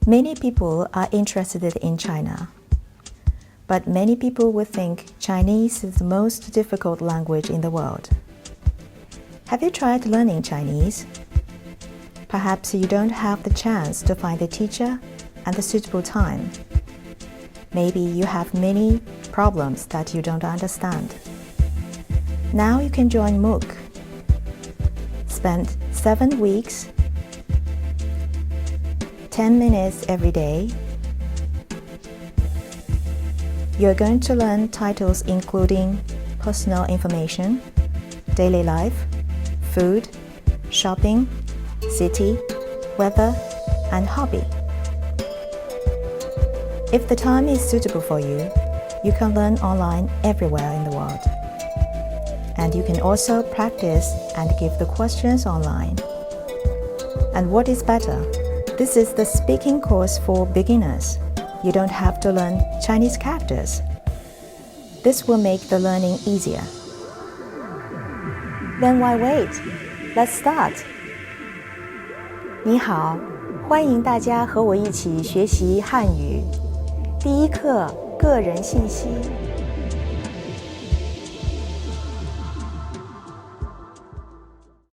Many people are interested in China, but many people would think Chinese is the most difficult language in the world. Have you tried learning Chinese? Perhaps you don't have the chance to find a teacher and the suitable time. Maybe you have many problems that you don't understand. Now you can join MOOC. Spend 7 weeks, 10 minutes every day. You're going to learn titles including personal information, daily life, food, shopping, city, weather, and hobby. If the time is suitable for you, you can learn online everywhere in the world. And you can also practice and give the questions online. And what is better, this is the speaking course for beginners. You don't have to learn Chinese characters. This will make the learning easier. Then why wait? Let's start. 你好，欢迎大家和我一起学习汉语。第一课，个人信息。